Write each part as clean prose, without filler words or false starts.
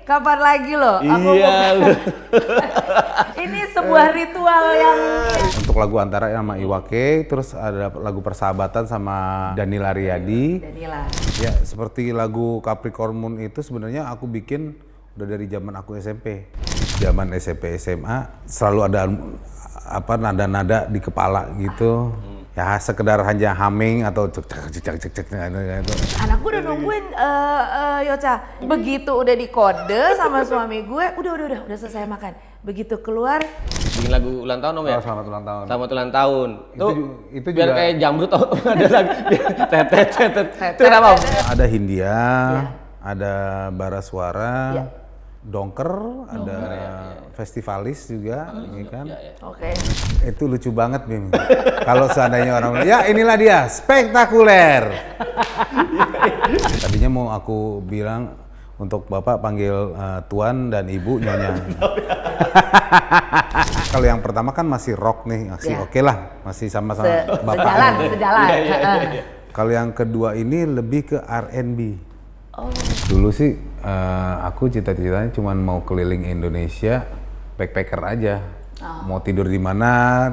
kapan lagi loh? Iya. Ini sebuah ritual yang Untuk lagu Antara sama Iwake, terus ada lagu Persahabatan sama Danila Riyadi. Danila. Ya, seperti lagu Capricorn Moon itu sebenarnya aku bikin udah dari zaman aku SMP. Zaman SMP SMA selalu ada nada-nada di kepala gitu. Ya sekedar hanya humming atau cek gitu. Anak gue udah nungguin Yoca. Begitu udah dikode sama suami gue, udah selesai makan. Begitu keluar, Bikin lagu ulang tahun Om ya? Oh, selamat ulang tahun. Selamat ulang tahun. Itu biar juga- kayak jamrut ada lagu. Tetet. Itu kenapa Om? Ada Hindia, ada Bara Suara, Iya. Dongker, ada Festivalis juga, ini kan. oke. Itu lucu banget, Bim. Kalau seandainya orang bilang, ya inilah dia, spektakuler. Tadinya mau aku bilang untuk Bapak panggil Tuan dan Ibu Nyonya. Kalau yang pertama kan masih rock nih, masih Ya. oke lah, masih sama-sama Bapak. sejalan. Kalau yang kedua ini lebih ke R&B. Oh. Dulu sih aku cita-citanya cuma mau keliling Indonesia, backpacker aja. Mau tidur di mana,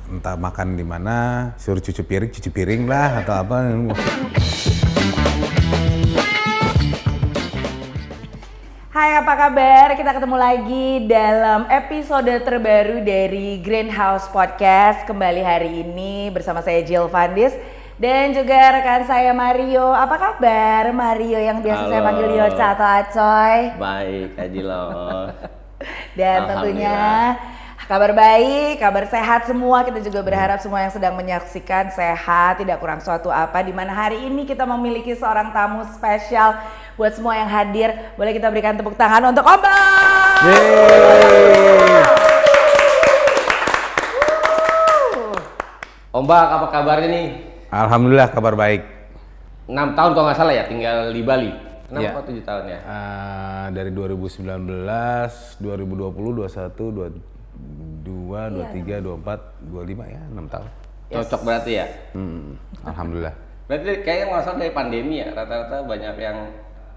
entah makan di mana, suruh cuci piring lah atau apa. Hai, apa kabar? Kita ketemu lagi dalam episode terbaru dari Greenhouse Podcast. Kembali hari ini bersama saya Jill Vandis dan juga rekan saya Mario. Apa kabar Mario yang biasa saya Halo. panggil Yoca atau Acoy? Baik, Kak Jilo. Dan tentunya kabar baik, kabar sehat semua. Kita juga berharap semua yang sedang menyaksikan sehat, tidak kurang suatu apa. Di mana hari ini kita memiliki seorang tamu spesial buat semua yang hadir. Boleh kita berikan tepuk tangan untuk Om Bang. Om Bak, apa kabarnya nih? Alhamdulillah kabar baik. 6 tahun kalau nggak salah ya tinggal di Bali. Kenapa Iya. kok 7 tahun ya? Dari 2019, 2020, 21, 22, 23, 24, 25 ya 6 tahun. Cocok berarti ya? Alhamdulillah. Berarti kayaknya nggak salah dari pandemi ya, rata-rata banyak yang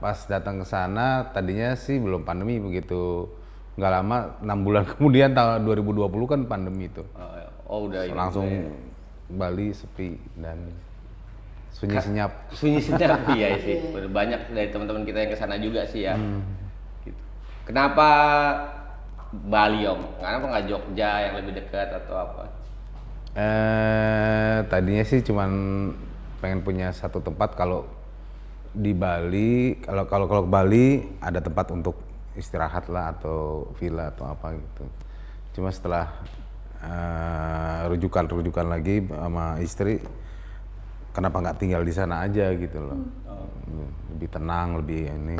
Pas datang ke sana tadinya sih belum pandemi, begitu nggak lama 6 bulan kemudian tahun 2020 kan pandemi itu. udah ini. Langsung Bali sepi dan sunyi senyap. Sunyi senyap ya sih. Banyak dari teman-teman kita yang kesana juga sih ya. Gitu. Kenapa Bali Om? Kenapa nggak Jogja yang lebih dekat atau apa? Tadinya sih cuman pengen punya satu tempat. Kalau di Bali, kalau ke Bali ada tempat untuk istirahat lah atau villa atau apa gitu. Cuma setelah rujukan lagi sama istri, kenapa nggak tinggal di sana aja gitu loh. Lebih tenang, lebih ini,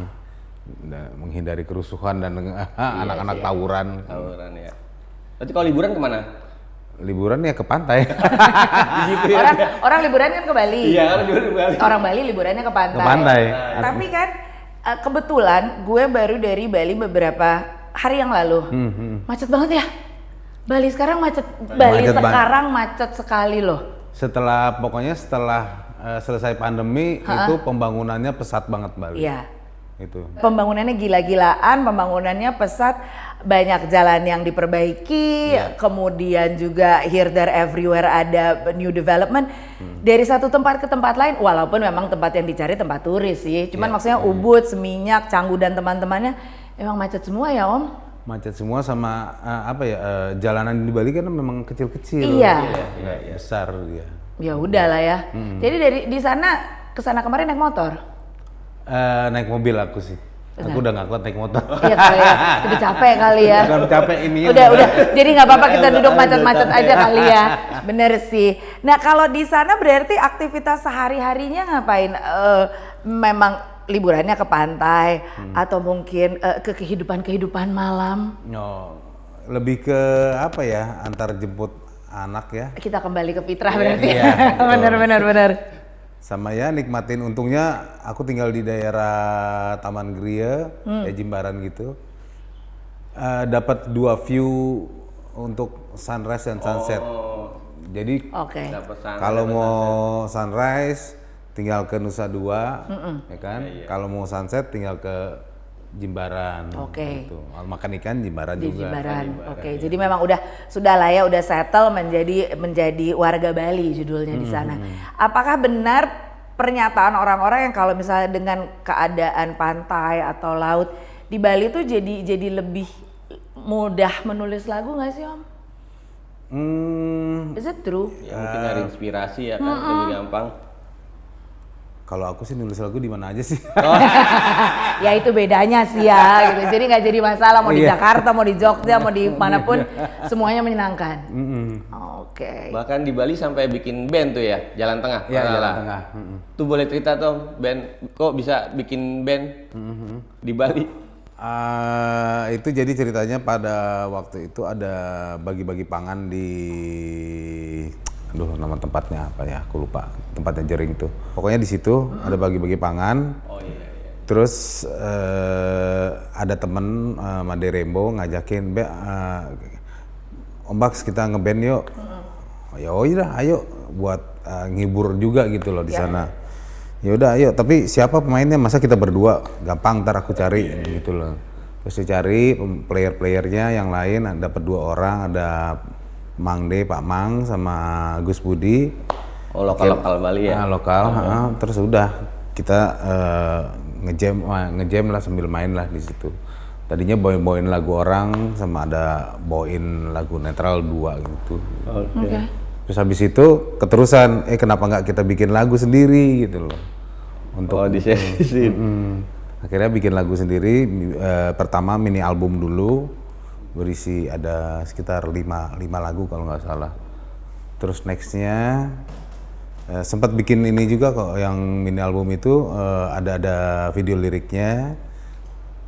menghindari kerusuhan dan anak-anak tawuran. Tawuran ya. Berarti kalau liburan kemana? Liburan ya ke pantai. Orang liburan kan ke Bali. Iya, orang liburan ke Bali. Orang Bali liburannya ke pantai. Ke pantai. Tapi kan kebetulan gue baru dari Bali beberapa hari yang lalu. Macet banget ya. Bali sekarang macet. Bali Macet sekarang macet sekali loh. Setelah selesai pandemi itu pembangunannya pesat banget Bali. Iya. Itu. Pembangunannya gila-gilaan, pembangunannya pesat, banyak jalan yang diperbaiki, kemudian juga here there everywhere ada new development. Dari satu tempat ke tempat lain, walaupun memang tempat yang dicari tempat turis sih, cuman maksudnya Ubud, Seminyak, Canggu dan teman-temannya emang macet semua ya Om? Macet semua sama jalanan di Bali kan memang kecil-kecil. Iya. Nggak besar dia. Ya udah lah ya. Jadi dari di sana ke sana kemarin naik motor. Naik mobil aku sih. Aku udah nggak kuat naik motor. Iya kali ya, udah capek kali ya. Udah capek ini. Udah, jadi nggak apa-apa kita duduk macet-macet aja kali ya. Bener sih. Nah kalau di sana berarti aktivitas sehari-harinya ngapain? Memang liburannya ke pantai atau mungkin ke kehidupan malam? No, lebih ke apa ya? Antar jemput anak ya. Kita kembali ke fitrah berarti. Iya, Bener. Sama ya nikmatin, untungnya aku tinggal di daerah Taman Gria, ya Jimbaran gitu. Dapat 2 view untuk sunrise dan sunset. Jadi Oke. kalau mau sunrise tinggal ke Nusa Dua, ya kan? Kalau mau sunset tinggal ke Jimbaran. Oke. Gitu. Makan ikan Jimbaran Di juga. Jimbaran. Oke, jadi memang sudah lah ya, udah settle menjadi warga Bali judulnya di sana. Apakah benar pernyataan orang-orang yang kalau misalnya dengan keadaan pantai atau laut di Bali tuh jadi lebih mudah menulis lagu nggak sih Om? Is it true? Ya mungkin dari inspirasi ya kan lebih gampang. Kalau aku sih nulis lagu di mana aja sih. Ya itu bedanya sih ya, gitu. Jadi nggak jadi masalah mau di Iya. Jakarta, mau di Jogja, mau di manapun, semuanya menyenangkan. Oke. Bahkan di Bali sampai bikin band tuh ya, Jalan Tengah. Iya, Masalah. Jalan Tengah. Tuh boleh cerita tuh band, kok bisa bikin band di Bali? Itu jadi ceritanya pada waktu itu ada bagi-bagi pangan di, aduh nama tempatnya apa ya, aku lupa tempatnya Jering tuh. Pokoknya di situ ada bagi-bagi pangan. Oh iya. Terus ada temen Made Rembo ngajakin, Om Baks kita ngeband yuk. Ya udah ayo buat ngibur juga gitu loh di sana. Ya udah ayo, tapi siapa pemainnya, masa kita berdua, gampang ntar aku cari gitu loh. Terus dicari player-playernya yang lain, dapat 2 orang, ada Mang De, Pak Mang sama Gus Budi. Oh lokal Bali ya? Lokal, terus udah kita ngejam lah sambil main lah di situ. Tadinya bawain lagu orang sama ada bawain lagu netral 2 gitu. Oke. Terus habis itu keterusan, kenapa nggak kita bikin lagu sendiri gitu loh. Di sini. Akhirnya bikin lagu sendiri, pertama mini album dulu, berisi ada sekitar 5 lagu kalau nggak salah. Terus nextnya sempat bikin ini juga kok, yang mini album itu ada video liriknya.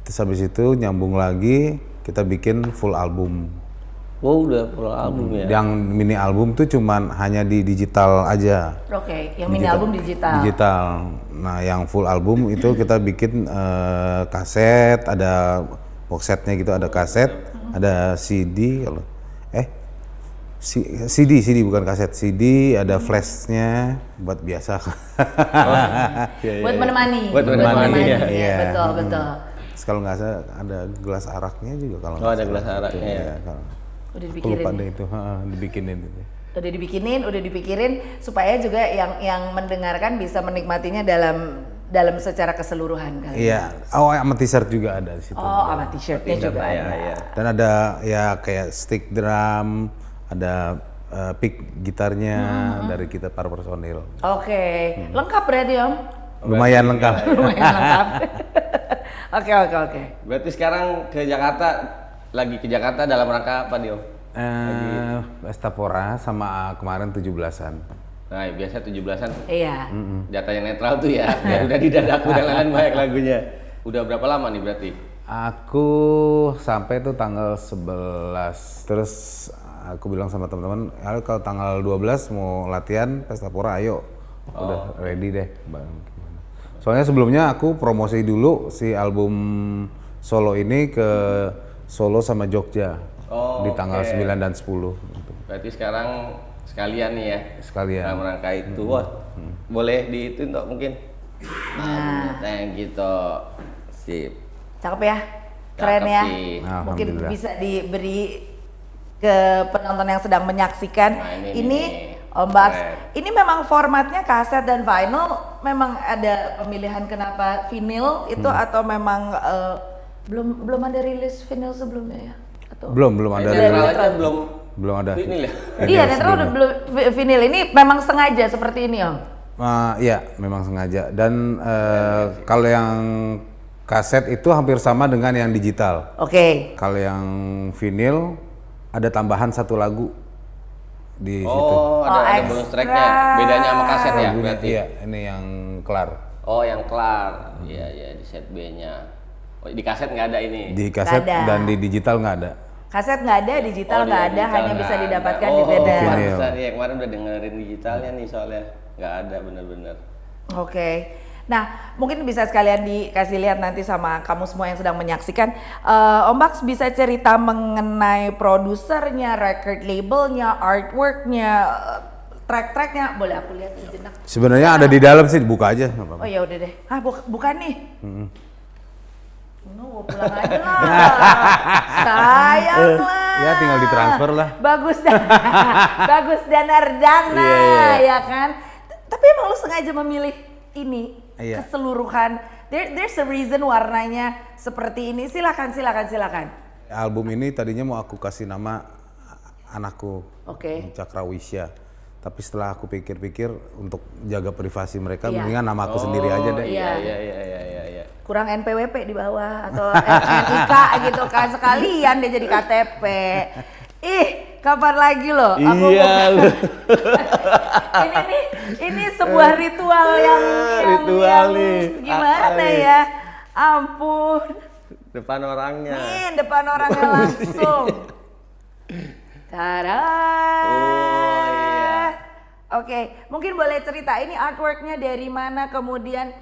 Terus habis itu nyambung lagi, kita bikin full album. Oh udah full album ya? Yang mini album tuh cuman hanya di digital aja. Oke, yang mini album digital. Digital. Nah, yang full album itu kita bikin kaset, ada box setnya gitu, ada kaset, ada CD kalau CD bukan kaset, CD, ada flashnya buat biasa. Buat menemani. Buat menemani, ya. Betul. Terus kalau nggak salah ada gelas araknya juga kalau. Oh ada gelas araknya ya. Udah Aku lupa dipikirin. deh itu, dibikinin itu. Udah dipikirin supaya juga yang mendengarkan bisa menikmatinya dalam secara keseluruhan kali. Iya, sama t-shirt juga ada di situ. Oh, sama t-shirtnya juga ada. Ya. Dan ada ya kayak stick drum, ada pick gitarnya dari kita para personil. Oke, lengkap berarti Om? Lumayan lengkap. Lumayan lengkap. Oke. Berarti sekarang lagi ke Jakarta dalam rangka apa nih Om? Pesta Pora sama kemarin 17-an. Nah biasa 17-an Iya. jatah yang netral tuh ya, biar udah di dadaku dan lain-lain banyak lagunya. Udah berapa lama nih berarti? Aku sampai tuh tanggal 11. Terus aku bilang sama teman-teman, kalau tanggal 12 mau latihan Pesta Pora, ayo. Udah ready deh. Soalnya sebelumnya aku promosi dulu si album solo ini ke Solo sama Jogja di tanggal 9 dan 10. Berarti sekarang sekalian nih ya? Sekalian. Dalam rangka itu, wah boleh diituin Tok mungkin? Nah, thank you Tok. Sip. Cakep ya? Keren Cakep ya? sih. Mungkin Alhamdulillah. bisa diberi ke penonton yang sedang menyaksikan. Nah, ini Om Baks, ini memang formatnya kaset dan vinyl, memang ada pemilihan kenapa vinyl itu atau memang belum ada rilis vinyl sebelumnya ya? Atau? Belum ada. Netral aja Belum ada. Vinyl ya? Iya, netral udah belum vinyl. Ini memang sengaja seperti ini Om? Iya, memang sengaja. Dan kalau yang kaset itu hampir sama dengan yang digital. Oke. Kalau yang vinyl ada tambahan 1 lagu di situ. Oh, ada bonus extra. tracknya. Bedanya sama kaset ya Lagunya, berarti? iya, ini yang kelar. Oh, yang kelar. Iya, di set B-nya. Oh, di kaset nggak ada ini? Di kaset Nggak ada. dan di digital nggak ada. Kaset nggak ada, digital Oh, nggak di ada, digital hanya nggak bisa ada. didapatkan Oh, di vinyl. vinyl. pantesan ya, kemarin udah dengerin digitalnya nih soalnya. Nggak ada bener-bener. Oke. Nah, mungkin bisa sekalian dikasih lihat nanti sama kamu semua yang sedang menyaksikan. Om Baks bisa cerita mengenai produsernya, record labelnya, artworknya, track-tracknya. Boleh aku lihat sejenak? Sebenarnya ada di dalam sih, dibuka aja nggak apa-apa. Oh ya udah deh. Ah bukan nih. No, pulang aja lah. Sayang lah. Ya tinggal ditransfer lah. Bagus Bagus Danardana, ya kan? Tapi emang lu sengaja memilih ini keseluruhan. There's a reason warnanya seperti ini. Silakan. Album ini tadinya mau aku kasih nama anakku, Cakrawisya. Tapi setelah aku pikir-pikir untuk jaga privasi mereka, mendingan nama aku sendiri aja deh. Iya. Kurang NPWP di bawah atau NIK gitu kan, sekalian dia jadi KTP. Kapan lagi loh? Iya. ini sebuah ritual yang nih. Gimana ya? Ampun. Depan orangnya. Depan orangnya langsung. Tada. Oh iya. Oke, mungkin boleh cerita ini artworknya dari mana, kemudian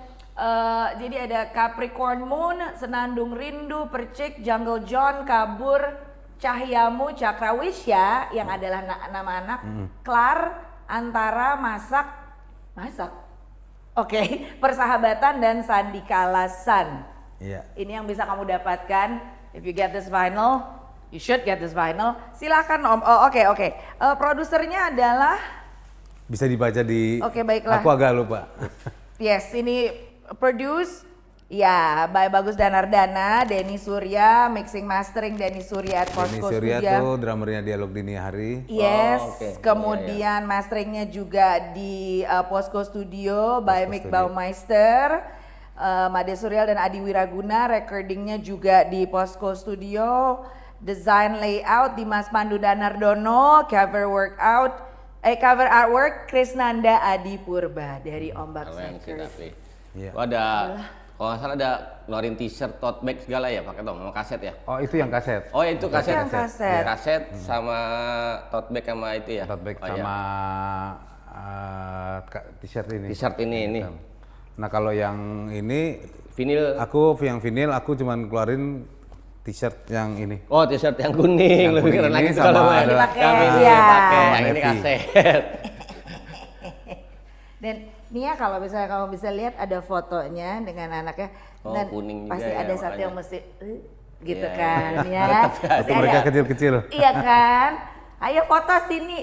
jadi ada Capricorn Moon, Senandung Rindu, Percik, Jungle John, Kabur, Cahyamu, Cakrawisya yang adalah nama anak, Klar, Antara, Masak, Persahabatan dan Sandikalasan. Iya. Ini yang bisa kamu dapatkan. If you get this vinyl, you should get this vinyl. Silakan Om. Oke. Produsernya adalah. Bisa dibaca di. Oke, baiklah. Aku agak lupa. Yes, ini produce. Ya, by Bagus Danardana, Denny Surya, mixing mastering Denny Surya at Posko Denny Surya Studio. tuh drummernya Dialog Dini Hari. Yes, kemudian masteringnya juga di Posko Studio by Mick Baumeister, Made Suryal dan Adi Wiraguna. Recordingnya juga di Posko Studio. Design layout Dimas Pandu Danardono, cover artwork Krisnanda Adi Purba dari Ombak Records. Iya. Ada kalau nggak salah ada ngeluarin t-shirt, tote bag segala ya pakai dong, sama kaset ya? Oh itu yang kaset. Oh itu kaset. Kaset sama tote bag sama itu ya? Tote bag sama t-shirt ini. T-shirt ini. Nah kalau yang ini Vinil. Yang vinil aku cuman keluarin t-shirt yang ini. Oh t-shirt yang kuning, yang lebih kuning keren lagi sama kalau ada- yang dipakai. yang ini Navy. kaset. Dan Nia kalau misalnya kamu bisa lihat ada fotonya dengan anaknya, Oh, dan kuning juga pasti ya, ada satu makanya. yang mesti gitu Iya, kan ya. Waktu Pasti mereka ada. kecil-kecil. Iya kan? Ayo foto sini,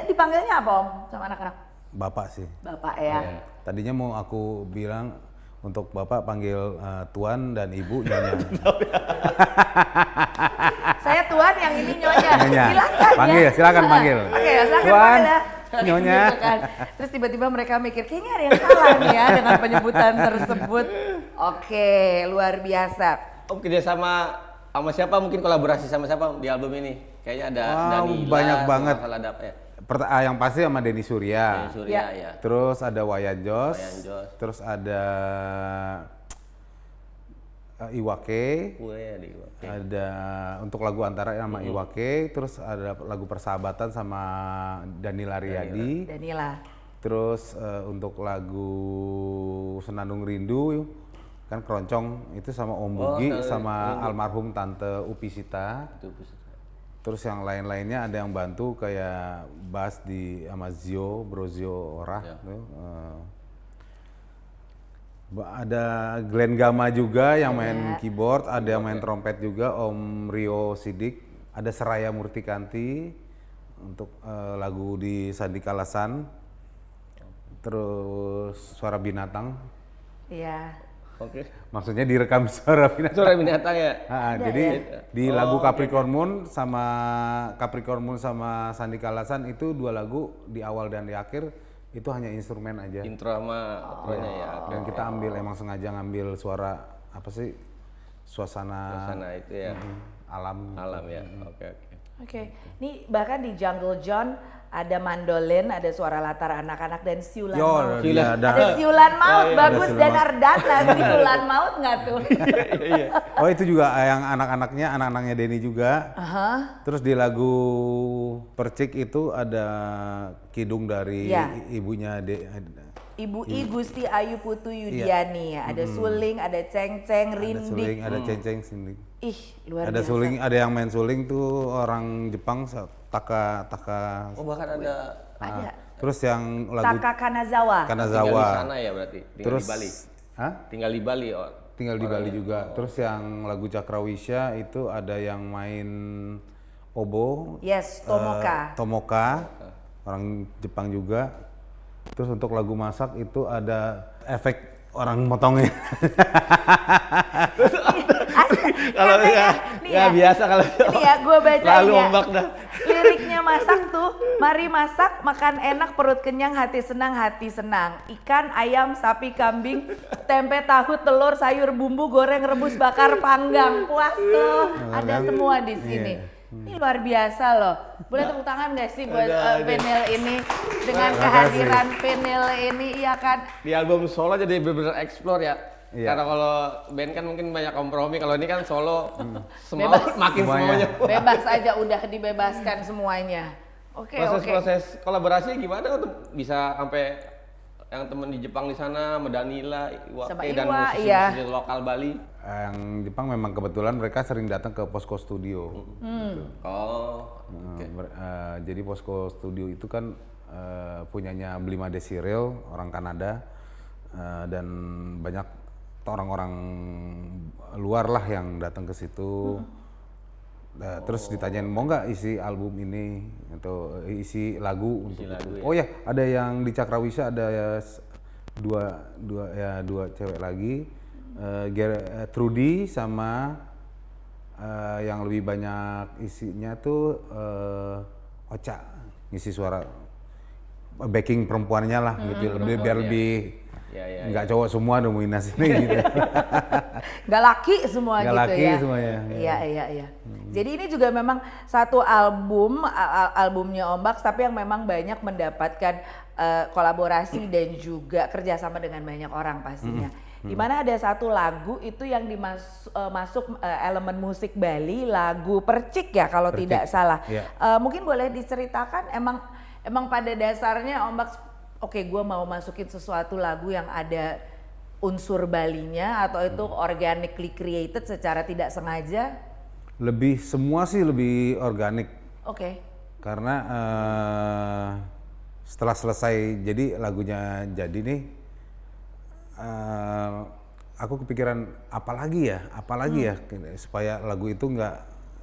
dipanggilnya apa Om sama anak-anak? Bapak sih. Bapak ya. Tadinya mau aku bilang untuk bapak panggil tuan dan ibu nyonya. Saya tuan yang ini nyonya. Nyonya. Silakan Panggil, ya. silakan panggil. Oke, silakan Tuan, panggil ya. nyonya. Gitu kan. Terus tiba-tiba mereka mikir kayaknya ada yang salah nih ya dengan penyebutan tersebut. Oke, luar biasa. Om kerja sama siapa, mungkin kolaborasi sama siapa di album ini? Kayaknya ada Danila. Banyak banget. Kalau ada apa ya? Yang pasti sama Denny Surya. Denny Surya ya. Terus ada Wayan Jos. Terus ada Iwake. Ada untuk lagu Antara sama Iwake. Terus ada lagu Persahabatan sama Danila Riyadi. Danila. Terus untuk lagu Senandung Rindu kan Keroncong itu sama Om Bugi sama almarhum Tante Upisita. Terus yang lain-lainnya ada yang bantu kayak bass di sama Brozio Orah. Ada Glenn Gama juga yang main keyboard, ada yang main trompet juga Om Rio Sidik, ada Seraya Murtikanti untuk lagu di Sandikalasan. Terus Suara Binatang. Iya. Oke. Maksudnya direkam suara binatang. Suara binatang ya. Jadi di lagu Capricorn Moon sama Sandikalasan itu dua lagu di awal dan di akhir itu hanya instrumen aja. Intro sama outronya ya. Dan kita emang sengaja ngambil suara apa sih suasana itu ya. Alam ya. Oke. Ini bahkan di Jungle John ada mandolin, ada suara latar anak-anak dan siulan maut. Ada siulan maut, Bagus Danardana, siulan maut nggak tuh? Oh itu juga yang anak-anaknya Denny juga. Terus di lagu Percik itu ada kidung dari ibunya Ibu I Gusti Ayu Putu Yudiani ya. Ada suling, ada ceng-ceng, rindik. Ada ceng-ceng, sindik. Ih, luar ada biasa. suling, ada yang main suling tuh orang Jepang, Taka. Oh bahkan ada. Terus yang lagu Taka Kanazawa. Tinggal di sana ya berarti. Tinggal Terus di Bali. Hah? Tinggal di Bali. tinggal di Bali juga. Terus yang lagu Cakrawisya itu ada yang main obo. Yes, Tomoka. Tomoka, orang Jepang juga. Terus untuk lagu masak itu ada efek orang motongnya. Kalau ya biasa kalau ini ya gue bacain lalu ya. ombak dah. Liriknya masak tuh, mari masak, makan enak, perut kenyang, hati senang. Ikan, ayam, sapi, kambing, tempe, tahu, telur, sayur, bumbu, goreng, rebus, bakar, panggang. Puas tuh, ada semua di sini. Ini luar biasa loh. Boleh tepuk tangan gak sih buat Vinyl ini? Dengan kehadiran Vinyl ini, iya kan? Di album solo jadi benar-benar explore ya. Iya. Karena kalau band kan mungkin banyak kompromi, kalau ini kan solo semua Bebas. makin semuanya. Bebas aja, udah dibebaskan semuanya. Oke. Proses kolaborasi gimana untuk bisa sampai yang temen di Jepang di sana, sama Danila, Sama Iwake, dan Iwa, musisi-musisi lokal Bali. Yang Jepang memang kebetulan mereka sering datang ke Posko Studio. Gitu. Oh, oke. Jadi Posko Studio itu kan punyanya Blima Desirel, orang Kanada, dan banyak orang-orang luar lah yang datang ke situ. Terus ditanyain mau nggak isi album ini atau isi lagu untuk lagu, itu. Oh ya, ada yang di Cakrawisya ada dua cewek lagi, Trudy sama yang lebih banyak isinya tuh Ocha, ngisi suara backing perempuannya lah gitu, biar lebih nggak cowok semua dominasinya gitu. Gak laki semua Nggak gitu laki ya. semuanya. Iya. Jadi ini juga memang satu albumnya Ombak, tapi yang memang banyak mendapatkan kolaborasi dan juga kerjasama dengan banyak orang pastinya. Dimana ada satu lagu itu yang masuk elemen musik Bali, lagu Percik ya kalau Percik, tidak salah. iya. Mungkin boleh diceritakan emang pada dasarnya Ombak oke, gue mau masukin sesuatu lagu yang ada unsur Balinya atau itu organically created secara tidak sengaja? Semua sih lebih organik. Oke. Karena setelah selesai jadi lagunya jadi nih, aku kepikiran apalagi ya supaya lagu itu nggak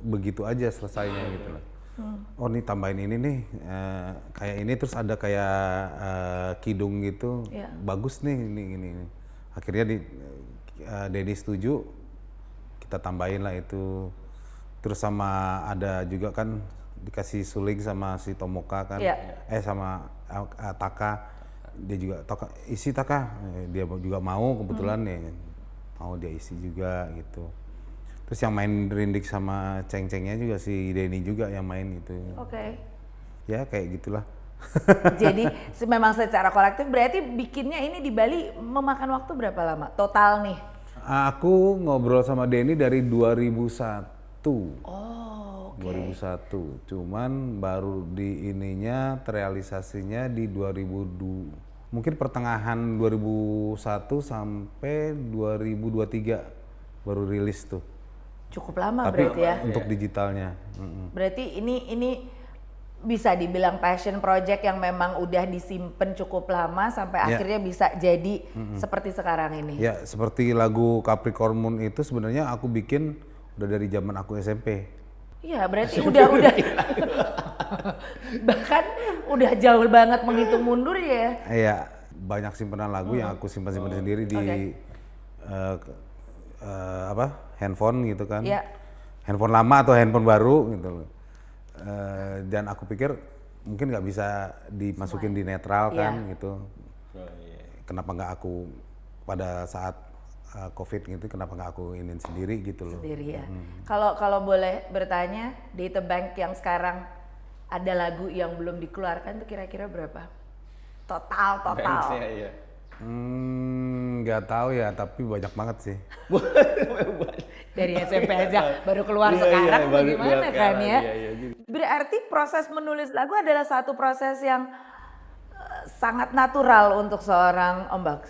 begitu aja selesainya gitu loh. Oh nih tambahin ini nih, kayak ini terus ada kayak kidung gitu, bagus nih ini. Akhirnya Denny setuju, kita tambahin lah itu. Terus sama ada juga kan dikasih suling sama si Tomoka kan, sama Taka, dia juga isi Taka, dia juga mau kebetulan nih, mau dia isi juga gitu. Terus yang main rindik sama ceng-cengnya juga si Denny juga yang main gitu. Oke. Ya kayak gitulah. Jadi memang secara kolektif berarti bikinnya ini di Bali memakan waktu berapa lama total nih? Aku ngobrol sama Denny dari 2001. Oh, oke. 2001. Cuman baru di ininya terrealisasinya di 2002. Mungkin pertengahan 2001 sampai 2023 baru rilis tuh. Cukup lama Tapi berarti ya. untuk digitalnya. Berarti ini bisa dibilang passion project yang memang udah disimpan cukup lama sampai akhirnya bisa jadi seperti sekarang ini. Ya, seperti lagu Capricorn Moon itu sebenarnya aku bikin udah dari zaman aku SMP. Iya, berarti udah bahkan udah jauh banget menghitung mundur ya. Iya, banyak simpanan lagu yang aku simpan sendiri di handphone gitu kan. Iya. Handphone lama atau handphone baru gitu loh. Dan aku pikir mungkin nggak bisa dimasukin di netral kan gitu. Kenapa nggak aku pada saat COVID gitu, kenapa nggak aku inin sendiri gitu loh. Sendiri ya. Kalau boleh bertanya, Data Bank yang sekarang ada lagu yang belum dikeluarkan tuh kira-kira berapa? Total. Iya. Nggak tahu ya, tapi banyak banget sih. Dari SMP aja baru keluar sekarang bagaimana kan ya? Iya. Berarti proses menulis lagu adalah satu proses yang sangat natural untuk seorang Ombak.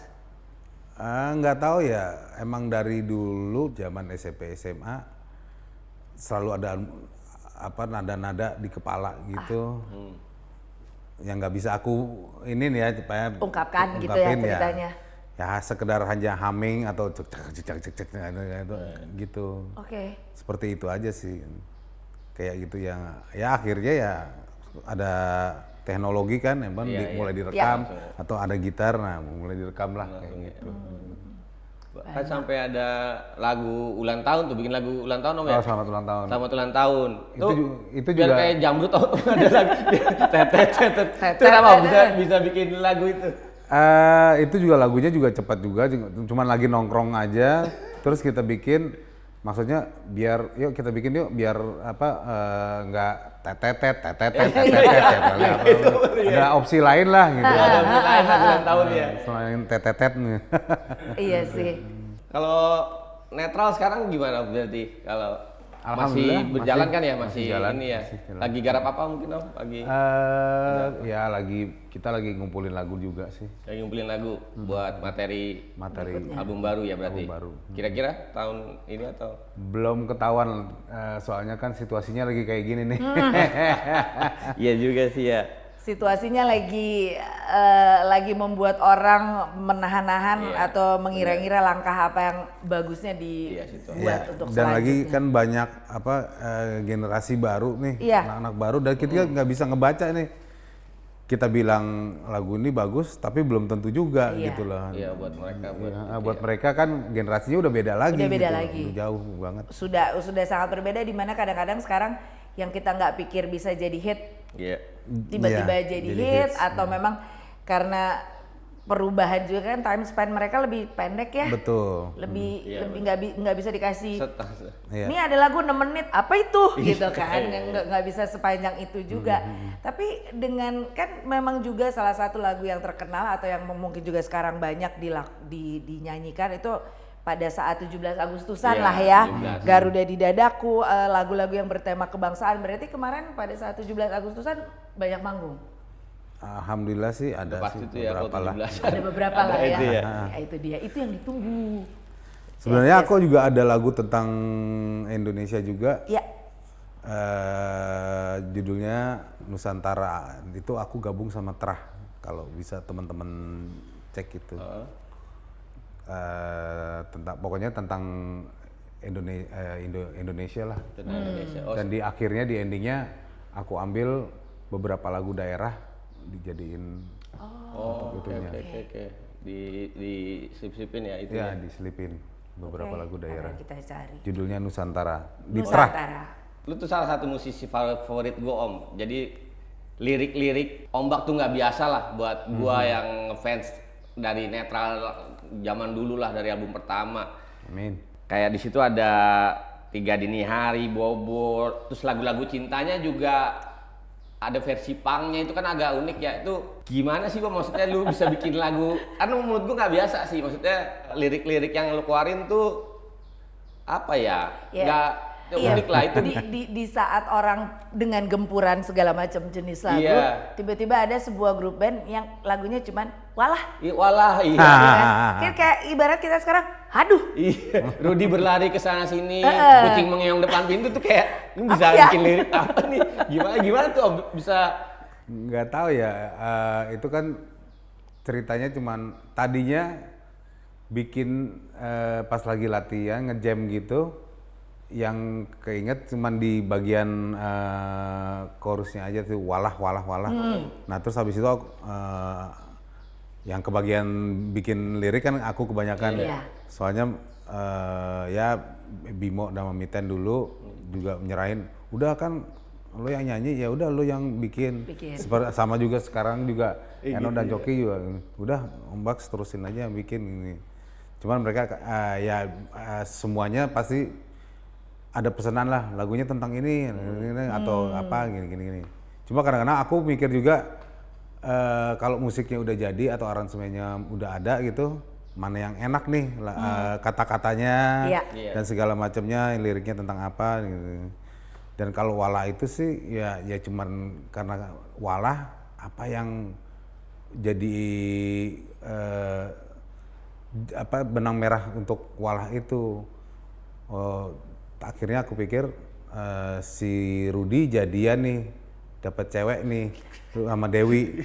Nggak tahu ya, emang dari dulu zaman SMP SMA selalu ada nada-nada di kepala gitu. Yang nggak bisa aku ini nih ya supaya Ungkapkan gitu ya ceritanya. ya sekedar hanya humming atau cek gitu. Oke. Seperti itu aja sih. Kayak gitu yang ya akhirnya ya ada teknologi kan emang mulai direkam atau ada gitar, nah mulai direkam lah kayak gitu. Kan sampai ada lagu ulang tahun tuh, bikin lagu ulang tahun Om ya? Oh, selamat ulang tahun. Selamat ulang tahun. Itu biar juga kayak jamrut ada lagu tetet. Itu kenapa bisa bikin lagu itu? Itu juga lagunya juga cepat juga, cuman lagi nongkrong aja, terus kita bikin, maksudnya biar biar apa nggak tetet, ada opsi lain lah gitu. Ada opsi lain ulang tahun ya. Selain tetet nih. Iya sih. Kalau netral sekarang gimana berarti? Kalau masih Alhamdulillah, berjalan kan ya, masih jalan, ini ya. masih jalan. Lagi garap apa mungkin Om? Lagi Ya kita lagi ngumpulin lagu juga sih. ngumpulin lagu buat materi album baru ya berarti. Album baru. Kira-kira tahun ini atau? Belum ketahuan, soalnya kan situasinya lagi kayak gini nih. Iya juga sih ya. Situasinya lagi membuat orang menahan-nahan atau mengira-ngira langkah apa yang bagusnya dibuat untuk Dan lagi selanjutnya. kan banyak generasi baru nih, anak-anak baru, dan kita nggak bisa ngebaca nih. Kita bilang lagu ini bagus, tapi belum tentu juga gitu loh. Iya buat mereka. Buat mereka kan generasinya udah beda lagi. Udah beda gitu. lagi. Udah jauh banget. Sudah sangat berbeda, di mana kadang-kadang sekarang yang kita nggak pikir bisa jadi hit tiba-tiba jadi hit atau memang karena perubahan juga kan, time span mereka lebih pendek ya. Betul. Lebih nggak bisa dikasih. Iya. Ini ada lagu 6 menit, apa itu gitu kan? Nggak bisa sepanjang itu juga. Tapi dengan kan memang juga salah satu lagu yang terkenal atau yang mungkin juga sekarang banyak dinyanyikan itu pada saat 17 Agustusan lah ya. 17. Garuda di Dadaku, lagu-lagu yang bertema kebangsaan. Berarti kemarin pada saat 17 Agustusan banyak manggung. Alhamdulillah sih ada Pasti sih itu ya, beberapa lah. Ada beberapa lah ya. itu ya. Ya, itu dia, itu yang ditunggu. Sebenarnya aku juga ada lagu tentang Indonesia juga. Ya. Judulnya Nusantara. Itu aku gabung sama Trah. Kalau bisa teman-teman cek itu. Pokoknya tentang Indonesia lah. Indonesia. Dan di akhirnya di endingnya aku ambil beberapa lagu daerah dijadiin Oke. Di sip-sipin ya itu ya. diselipin beberapa lagu daerah. Kita cari. Judulnya Nusantara. Di Trah. Nusantara. Lu tuh salah satu musisi favorit gue Om. Jadi lirik-lirik Ombak tuh nggak biasa lah buat gua yang fans dari netral zaman dulu lah, dari album pertama. Amin. Kayak di situ ada Tiga Dini Hari, Bobor, terus lagu-lagu cintanya juga ada versi punknya, itu kan agak unik ya. Itu gimana sih Bang, maksudnya lu bisa bikin lagu, kan menurut gua nggak biasa sih, maksudnya lirik-lirik yang lu keluarin tuh apa ya, nggak unik lah itu. Di saat orang dengan gempuran segala macam jenis lagu, tiba-tiba ada sebuah grup band yang lagunya cuman walah. Walah, iya. Kan kayak ibarat kita sekarang, aduh. Iya, Rudy berlari ke sana sini, kucing mengeong depan pintu tuh kayak ini bisa bikin lirik apa nih? Gimana tuh Om bisa? Nggak tahu ya, itu kan ceritanya cuman tadinya bikin pas lagi latihan ngejam gitu. Yang keinget cuman di bagian chorusnya aja tuh walah. Nah terus habis itu yang kebagian bikin lirik kan aku kebanyakan. Soalnya ya Bimo dan Miten dulu juga nyerahin, udah kan lo yang nyanyi, ya udah lo yang bikin. Sama juga sekarang juga Eno dan Joki juga udah Ombak terusin aja yang bikin ini. Cuman mereka semuanya pasti ada pesanan lah, lagunya tentang ini atau apa gini. Cuma kadang-kadang aku mikir juga kalau musiknya udah jadi atau aransemennya udah ada gitu, mana yang enak nih kata-katanya dan segala macamnya, liriknya tentang apa gitu. Dan kalau walah itu sih ya cuman karena walah apa yang jadi benang merah untuk walah itu. Akhirnya aku pikir si Rudy jadian nih, dapat cewek nih sama Dewi.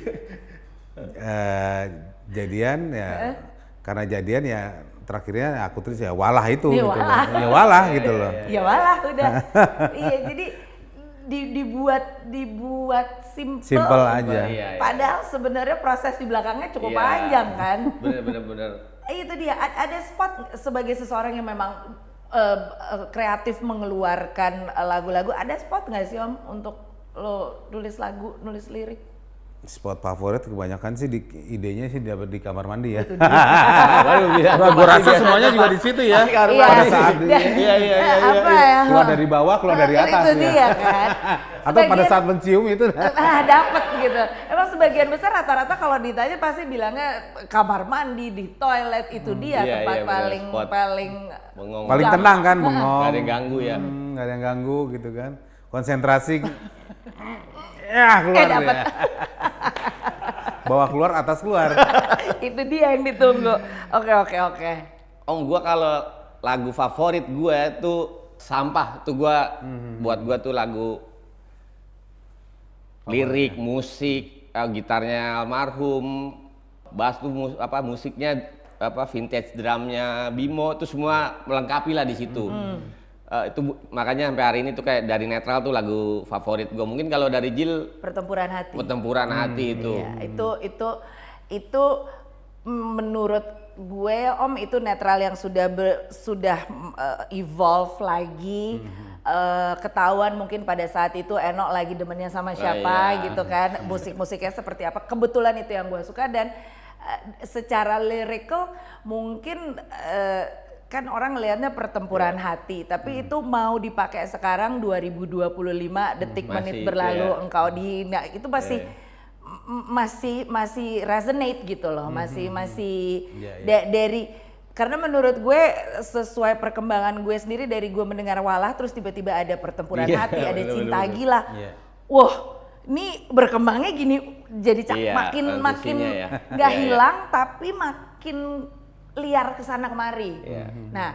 Jadian ya karena jadian ya terakhirnya aku tulis ya walah itu Ya, gitu walah. loh. Ya walah gitu loh. Ya malah udah. Iya, jadi dibuat Simple aja. Iya. Padahal sebenarnya proses di belakangnya cukup Iya. panjang kan. Bener. Itu dia, ada spot sebagai seseorang yang memang kreatif mengeluarkan lagu-lagu, ada spot nggak sih Om untuk lo nulis lagu, nulis lirik? Spot favorit kebanyakan sih idenya sih dapat di kamar mandi ya. Baru bisa. Gua rasa semuanya juga di situ ya. Iya. Pada saat Iya. Apa ya? keluar dari bawah, keluar dari atas Itu ya. dia kan. Atau pada saat mencium itu. Dapet gitu. Emang sebagian besar rata-rata kalau ditanya pasti bilangnya kamar mandi, di toilet, itu dia Iya, tempat iya, benar. paling Spot. paling Bengong. Paling tenang kan, bengong. Nggak ada yang ganggu ya. Nggak ada yang ganggu gitu kan. Konsentrasi. Ya keluar dapet. ya. Bawah keluar, atas keluar. itu dia yang ditunggu. Oke. Om, gua kalau lagu favorit gua itu Sampah. Itu gua buat gua tuh lagu lirik, musik, gitarnya almarhum, bass tuh musiknya vintage drumnya Bimo, itu semua melengkapi lah di situ. Makanya sampai hari ini tuh kayak dari netral tuh lagu favorit gue. Mungkin kalau dari Jil Pertempuran hati. Pertempuran hati itu. Iya, itu menurut gue Om itu netral yang sudah evolve lagi. Ketahuan mungkin pada saat itu Eno lagi demennya sama siapa iya. gitu kan, musik-musiknya seperti apa. Kebetulan itu yang gue suka, dan secara lyrical mungkin kan orang ngelihatnya pertempuran hati, tapi itu mau dipakai sekarang 2025 detik menit Masih, berlalu iya. engkau dihina, itu masih resonate gitu loh, masih dari, karena menurut gue sesuai perkembangan gue sendiri, dari gue mendengar Walah terus tiba-tiba ada pertempuran Iya, hati, ada bener, cinta bener. gila. Iya. Wah, ini berkembangnya gini, jadi Iya, makin transisinya ya. nggak Iya, iya. hilang, tapi makin liar kesana kemari. Iya. Nah,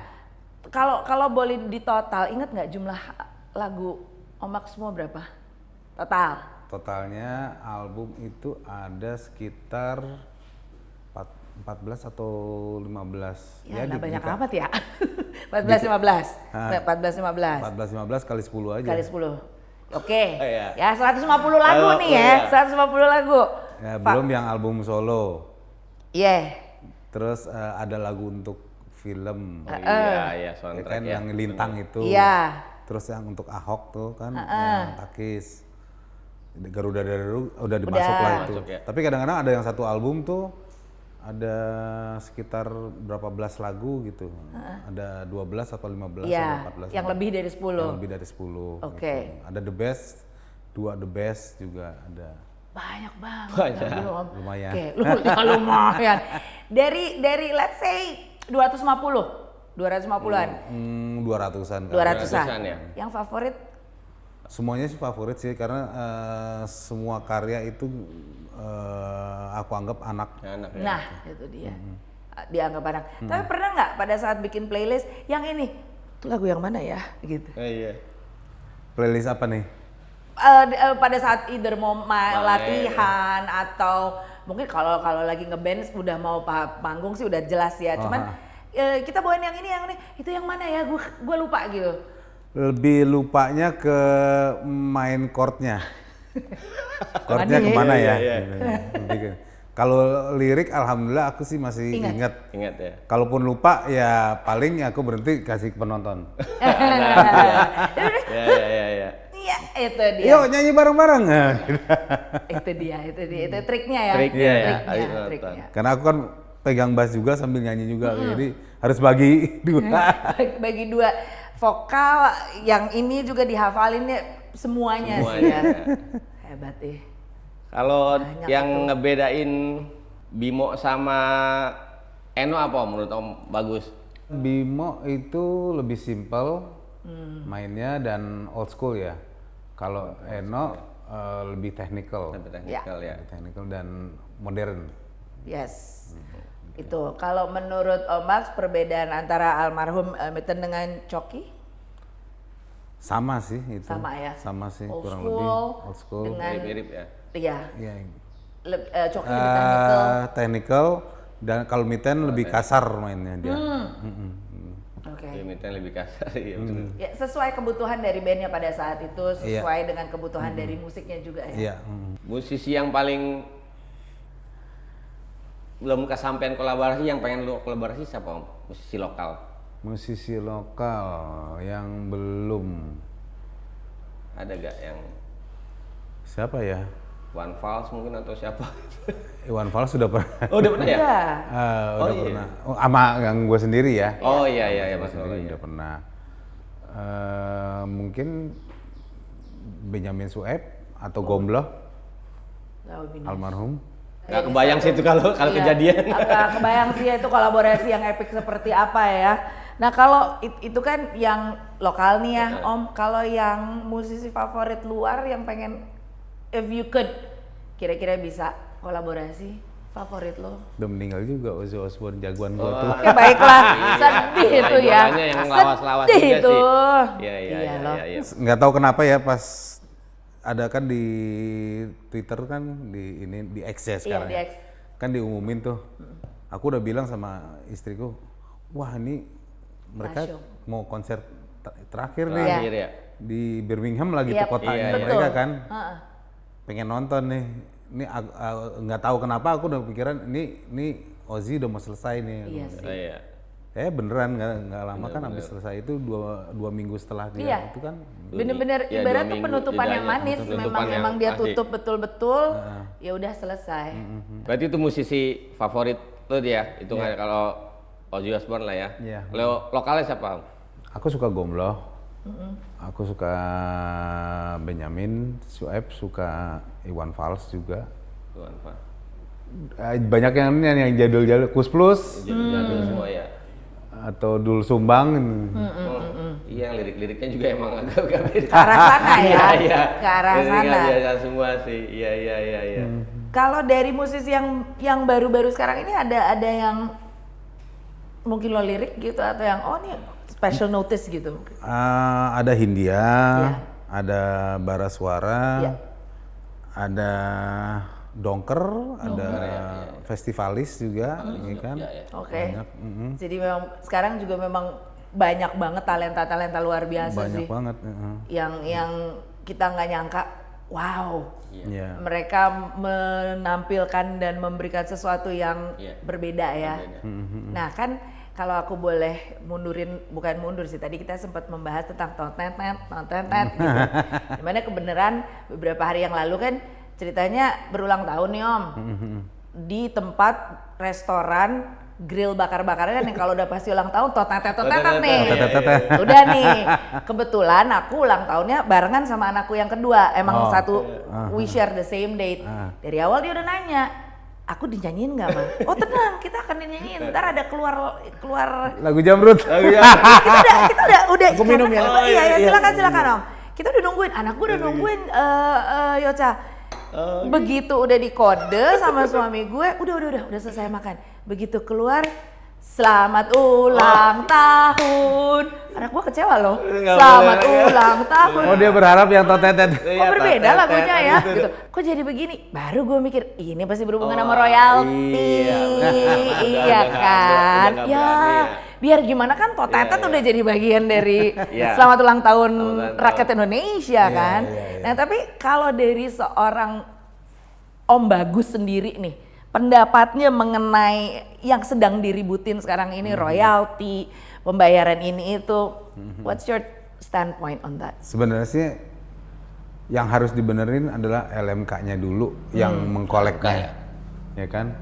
kalau boleh di total, ingat nggak jumlah lagu Omak semua berapa? Total. Totalnya album itu ada sekitar 14 atau 15. Ya, nggak banyak di- amat ya. 14-15. Ah. 14-15. 14-15 kali 10 aja. Kali 10. Oke. Iya. Ya 150 lagu nih ya. iya. 150 lagu. Ya, belum yang album solo. Iya. Terus ada lagu untuk film. Oh, iya, Ya soundtrack kan ya. yang Lintang itu. Iya. Terus yang untuk Ahok tuh kan yang Takis. Garuda udah dimasuk Udah. lah itu. Masuk, ya. Tapi kadang-kadang ada yang satu album tuh ada sekitar berapa belas lagu gitu. Ada 12 atau 15 Iya. atau 14. Yang lebih dari 10. Yang lebih dari 10. Oke. gitu. Ada The Best, 2 The Best juga ada. Banyak banget. Banyak. Belum. Lumayan. Oke, lumayan. Dari let's say 250-an. 200-an kan. 200-an. 200-an ya. Yang favorit Semuanya sih favorit sih karena semua karya itu aku anggap anak. Anak ya. Nah, itu dia. Dianggap anak. Tapi pernah nggak pada saat bikin playlist yang ini, itu lagu yang mana ya? Gitu. Iya. Playlist apa nih? Pada saat either mau latihan atau mungkin kalau lagi ngeband udah mau panggung sih udah jelas ya. Cuman kita bawain yang ini, itu yang mana ya? Gue lupa gitu. Lebih lupanya ke main chordnya. Chordnya Waduh, kemana iya, ya? iya. Lebih ke- Kalau lirik alhamdulillah aku sih masih ingat. Ingat ya. Kalaupun lupa ya paling aku berhenti kasih ke penonton. Iya. Iya, itu dia. Yuk nyanyi bareng-bareng. Itu dia. Itu triknya ya. Triknya ya. Triknya. Karena aku kan pegang bass juga sambil nyanyi juga, jadi harus bagi dua. Bagi dua vokal, yang ini juga dihafalinnya semuanya sih ya. Hebat deh. Kalau Banyak yang tuh. ngebedain Bimo sama Eno apa menurut Om bagus? Bimo itu lebih simple mainnya dan old school ya. Kalau Eno lebih technical, Lebih teknikal ya. lebih technical dan modern. Yes. Itu kalau menurut Om Max perbedaan antara almarhum Mitten dengan Coki? Sama sih itu. Sama ya? Sama sih Old kurang school lebih old school. dengan Mirip-mirip ya. iya, Iya. Coki lebih technical. Technical Dan kalau Miten lebih kasar mainnya dia. Oke. Limitan lebih kasar ya. Betul. Ya, sesuai kebutuhan dari bandnya pada saat itu, sesuai dengan kebutuhan dari musiknya juga ya. Iya. Musisi yang paling belum kesampaian kolaborasi yang pengen lu kolaborasi siapa Om? Musisi lokal. Musisi lokal yang belum. Ada gak yang Siapa ya? One Fals mungkin atau siapa? Iwan Fals sudah pernah. Oh udah pernah ya? Iya. Udah iya. pernah. Oh, sama yang gue sendiri ya. Oh iya Gue Mas sendiri Lolo, iya. udah pernah. Mungkin Benyamin Sueb atau Gombloh That would be nice. almarhum. Gak kebayang sih itu kalau Iya, kejadian. Agak kebayang sih itu kolaborasi yang epic seperti apa ya. Nah kalau itu kan yang lokal nih ya Om, kalau yang musisi favorit luar yang pengen if you could kira-kira bisa kolaborasi favorit lo? Udah meninggal juga Ozzy Osbourne, jagoan gue tuh. Oke baiklah, sedih itu ya. Idolanya yang lawas-lawas Sedih juga itu. sih. Iya loh. Nggak tahu kenapa ya pas ada kan di Twitter kan di X ya sekarang. di ya. X. Kan diumumin tuh. Aku udah bilang sama istriku, wah ini mereka Masuk. mau konser terakhir nih Terakhir ya. di Birmingham lagi Iya, tuh kotanya iya, mereka betul. kan. Heeh. Pengen nonton nih. Ini nggak tahu kenapa aku udah pikiran ini Ozzy udah mau selesai nih. Iya sih. Oh, iya. Beneran nggak lama kan habis selesai itu dua minggu setelah dia Iya. itu kan. Bener-bener Iya, ibarat 2 tuh minggu penutupan yang jedanya. manis, Penutupan yang memang dia pasti. tutup betul-betul, ya udah selesai. Berarti itu musisi favorit lo dia, itu nggak kalau Ozzy Osbourne lah ya. Iya. Kalau lokalnya siapa Om? Aku suka Gombloh. Aku suka Benyamin Sueb, suka Iwan Fals juga. Tuan Pak. Banyak yang jadul-jadul Kus Plus Jadul semua ya. atau Dul Sumbang. Iya, lirik-liriknya juga emang agak beda. Ke arah sana ya, Iya. ke arah Liriknya sana. biasa semua sih. Iya. Kalau dari musisi yang baru-baru sekarang ini ada yang mungkin lo lirik gitu atau yang oh nih special notice gitu? Ada Hindia, Iya. ada Bara Suara, Iya. ada Dongker, ada Festivalis juga, ini kan. Oke. Banyak, Jadi memang sekarang juga memang banyak banget talenta luar biasa banyak sih. banget. Yang kita nggak nyangka, wow. Iya. Mereka menampilkan dan memberikan sesuatu yang berbeda ya. Nah kan kalau aku boleh bukan mundur sih, tadi kita sempat membahas tentang tontenet gitu. Dimana kebenaran beberapa hari yang lalu kan ceritanya berulang tahun nih Om. Di tempat restoran grill bakar-bakaran yang kalau udah pasti ulang tahun totetet nih. Udah nih. Kebetulan aku ulang tahunnya barengan sama anakku yang kedua. Emang we share the same date. Dari awal dia udah nanya, aku dinyanyiin nggak Ma? Oh tenang, kita akan dinyanyiin. Ntar ada keluar Lagu Jamrut. kita udah. Aku minum ya. Oh iya silakan Om. Kita udah nungguin, anakku udah nungguin Yoca. Begitu udah dikode sama suami gue, udah selesai makan. Begitu keluar, selamat ulang tahun. Anak gue kecewa loh. Selamat ulang tahun. Oh dia berharap yang totetet. Oh berbeda lagunya ya. Gitu. Kok jadi begini? Baru gue mikir ini pasti berhubungan sama royalti. Iya kan? Ya. Biar gimana kan totetet udah jadi bagian dari selamat ulang tahun rakyat Indonesia kan. Nah tapi kalau dari seorang Om Bagus sendiri nih, pendapatnya mengenai yang sedang diributin sekarang ini royalti, pembayaran ini itu, what's your standpoint on that? Sebenarnya sih yang harus dibenerin adalah LMK-nya dulu yang mengkoleknya, ya kan?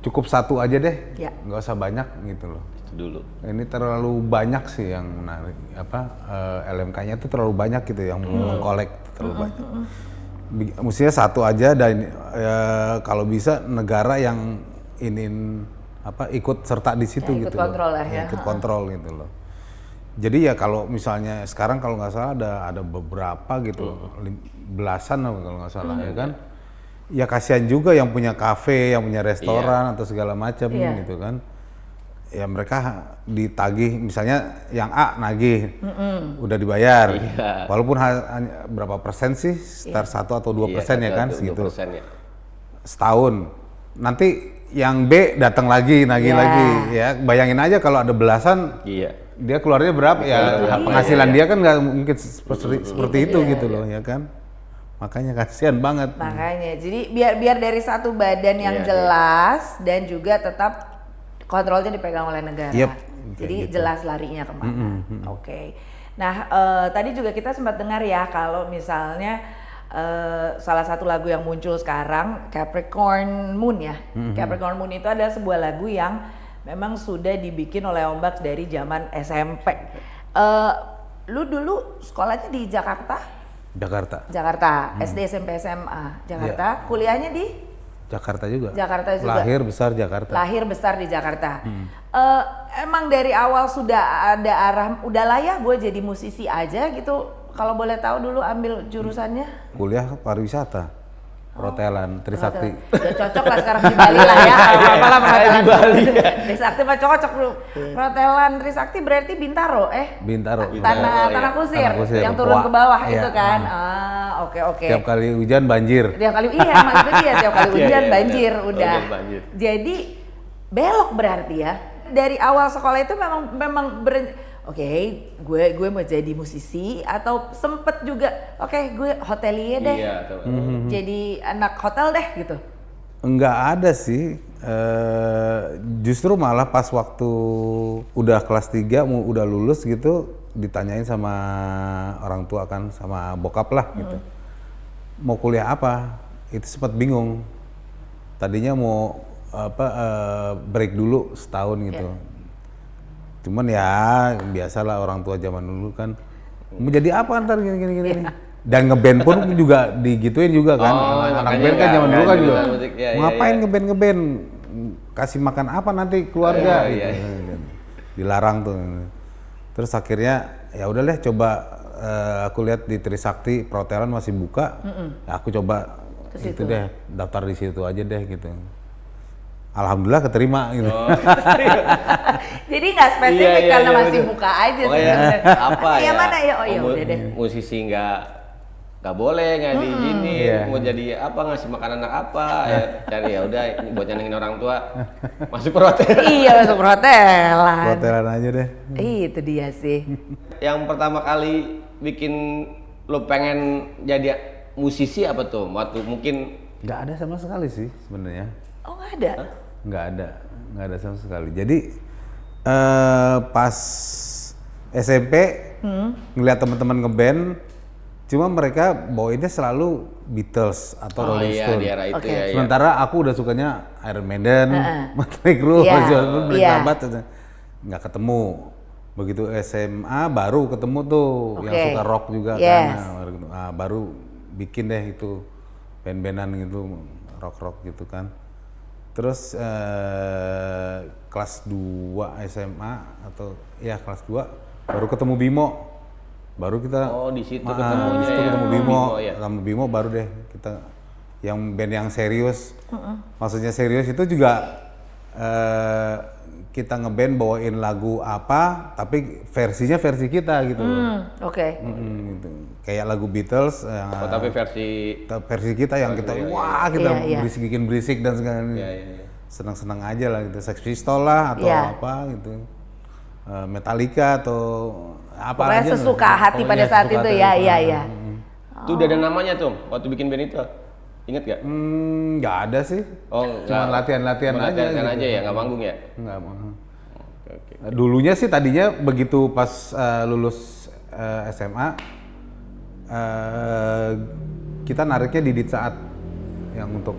Cukup satu aja deh, nggak usah banyak gitu loh. Dulu. Ini terlalu banyak sih yang menarik LMK-nya itu terlalu banyak gitu yang mengkolek terlalu banyak. Mestinya satu aja dan kalau bisa negara yang ikut serta di situ ikut gitu kontrol loh. ya. Ikut kontrol gitu loh. Jadi ya kalau misalnya sekarang kalau nggak salah ada beberapa gitu belasan kalau nggak salah ya kan. Ya kasihan juga yang punya kafe, yang punya restoran atau segala macam gitu kan. Ya mereka ditagih, misalnya yang A nagih, udah dibayar, walaupun hanya berapa persen sih, sekitar 1 atau 2% ya kan, segitu. Ya. Setahun, nanti yang B datang lagi, nagih Ya. lagi, ya. Bayangin aja kalau ada belasan, Iya. dia keluarnya berapa ya? Penghasilan dia kan nggak mungkin seperti itu dia, gitu loh, ya kan? Makanya kasihan banget. Makanya, jadi biar dari satu badan yang Iya, jelas dan juga tetap kontrolnya dipegang oleh negara. Yep, Jadi kayak gitu. jelas larinya kemana. Oke. Nah, tadi juga kita sempat dengar ya kalau misalnya salah satu lagu yang muncul sekarang Capricorn Moon ya. Capricorn Moon itu adalah sebuah lagu yang memang sudah dibikin oleh Om Baks dari zaman SMP. Lu dulu sekolahnya di Jakarta? Jakarta, SD, SMP, SMA, Jakarta. Kuliahnya di Jakarta juga. Jakarta juga. Lahir besar Jakarta. Lahir besar di Jakarta. Emang dari awal sudah ada arah, udah lah ya gue jadi musisi aja gitu. Kalau boleh tahu dulu ambil jurusannya? Kuliah pariwisata, perhotelan, Trisakti. Ya cocok lah sekarang di Bali lah ya. Apalah perhotelan di Bali. Trisakti mah cocok lu. Perhotelan Trisakti berarti Bintaro, Bintaro. Tanah kusir, Tanah Kusir, yang turun Papua. ke bawah Iya. itu kan. Oke. Tiap kali hujan banjir. Tiap kali iya maksudnya dia tiap kali hujan Iya, banjir benar. udah. Hujan, banjir. Jadi belok berarti ya. Dari awal sekolah itu memang oke, gue mau jadi musisi atau sempet juga gue hotelier deh. Iya, tuh. Jadi anak hotel deh gitu. Enggak ada sih. Justru malah pas waktu udah kelas 3 udah lulus gitu ditanyain sama orang tua kan, sama bokap lah gitu. Mau kuliah apa? Itu sempat bingung. Tadinya mau break dulu setahun gitu. Cuman ya biasalah orang tua zaman dulu kan mau jadi apa ntar gini. Dan ngeband pun juga digituin juga kan. Anak band kan zaman dulu kan juga. Ngapain ngeband? Kasih makan apa nanti keluarga gitu. Dilarang tuh. Terus akhirnya ya udah deh coba aku lihat di Trisakti perhotelan masih buka. Ya aku coba itu deh daftar di situ aja deh gitu. Alhamdulillah keterima gitu. Jadi nggak spesifik karena masih buka aja sih. Apa ya? Yang mana ya? Oh ya udah deh. Musisi nggak boleh, nggak diizinin. Mau jadi apa, ngasih makan anak apa? Ya cari ya udah buat nyenengin orang tua. Masuk perhotelan. Iya masuk perhotelan. Perhotelan aja deh. Itu dia sih. Yang pertama kali bikin lo pengen jadi musisi apa tuh? Waktu mungkin Nggak ada sama sekali sih sebenarnya. Oh nggak ada? Nggak ada sama sekali. Jadi pas SMP ngeliat teman-teman ngeband, cuma mereka bawainnya selalu Beatles atau Rolling iya Stone. di era itu Oke. ya. Sementara aku udah sukanya Iron Maiden, Motley Crue, Black Sabbath, nggak ketemu. Begitu SMA baru ketemu tuh yang suka rock juga kan, baru bikin deh itu band-bandan gitu, rock-rock gitu kan. Terus kelas 2 SMA atau ya kelas 2 baru ketemu Bimo. Baru kita di situ ketemunya di situ ya. ketemu Bimo, ya. sama Bimo baru deh kita yang band yang serius. Maksudnya serius itu juga kita ngeband bawain lagu apa tapi versinya versi kita gitu. Oke. Gitu. Kayak lagu Beatles Tapi versi kita yang kita wah kita bikin berisik dan segala Iya. senang-senang aja lah gitu. Sex Pistols lah atau apa gitu. Metallica atau apa Pokoknya aja. sesuka hati pada saat itu ya. Itu udah ada namanya tuh waktu bikin band itu. Ingat gak? Nggak ada sih. Oh, cuma latihan-latihan aja. Latihan gitu. aja ya, nggak manggung ya? Nggak manggung. Oke. Dulunya sih tadinya begitu pas lulus SMA kita nariknya Didit Saat yang untuk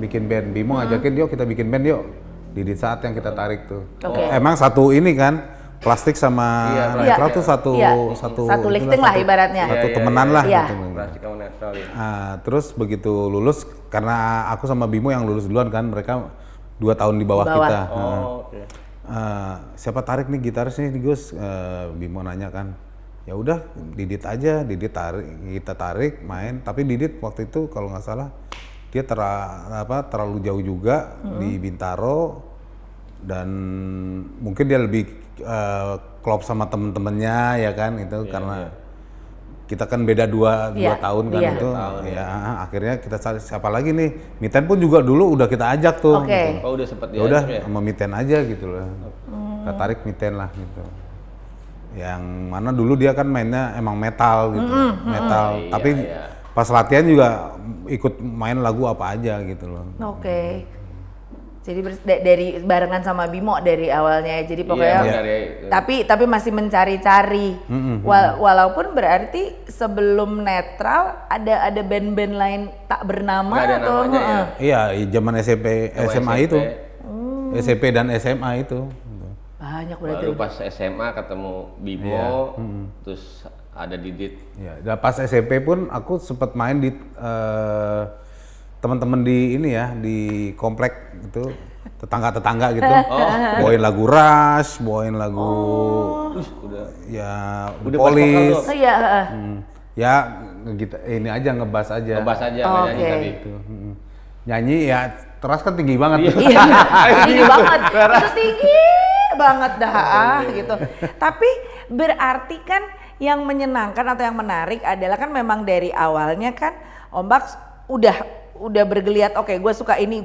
bikin band. Bimo ngajakin yuk kita bikin band yuk. Didit Saat yang kita tarik tuh. Emang satu ini kan plastik sama netral tuh satu lifting lah ibaratnya. Satu temenan lah. Iya. Gitu. Plastik sama netral ya. Terus begitu lulus karena aku sama Bimo yang lulus duluan kan mereka 2 tahun di bawah kita. Oke. Siapa tarik nih gitaris nih Gus? Bimo nanya kan. Ya udah Didit aja, kita tarik main. Tapi Didit waktu itu kalau nggak salah dia terlalu jauh juga di Bintaro dan mungkin dia lebih klop sama temen-temennya ya kan itu karena kita kan beda dua tahun kan iya. itu, ya akhirnya kita cari siapa lagi nih. Miten pun juga dulu udah kita ajak tuh. Oke. Gitu. Oh udah sempet Ya udah sama Miten aja gitu loh. Kita tarik Miten lah gitu. Yang mana dulu dia kan mainnya emang metal gitu, metal. Iya, Tapi pas latihan juga ikut main lagu apa aja gitu loh. Oke. Jadi dari barengan sama Bimo dari awalnya, jadi pokoknya. Tapi masih mencari-cari. Walaupun berarti sebelum Netral ada band-band lain tak bernama Nggak ada atau? namanya ya? Iya, zaman SMP, SMA itu, SMP dan SMA itu. Banyak berarti. Baru pas SMA ketemu Bimo, terus ada Didit. Ya, dan pas SMP pun aku sempat main di teman-teman di ini ya, di komplek itu, tetangga-tetangga gitu. Bawain lagu Rush, bawain lagu ya Polis. Oh iya. Ya gitu, ini aja ngebas aja. Ngebas aja nyanyi tadi. Gitu. Nyanyi ya teras kan tinggi banget. Iya, tinggi banget. Itu tinggi banget dah gitu. Tapi berarti kan yang menyenangkan atau yang menarik adalah kan memang dari awalnya kan Ombak udah bergeliat, oke, gue suka ini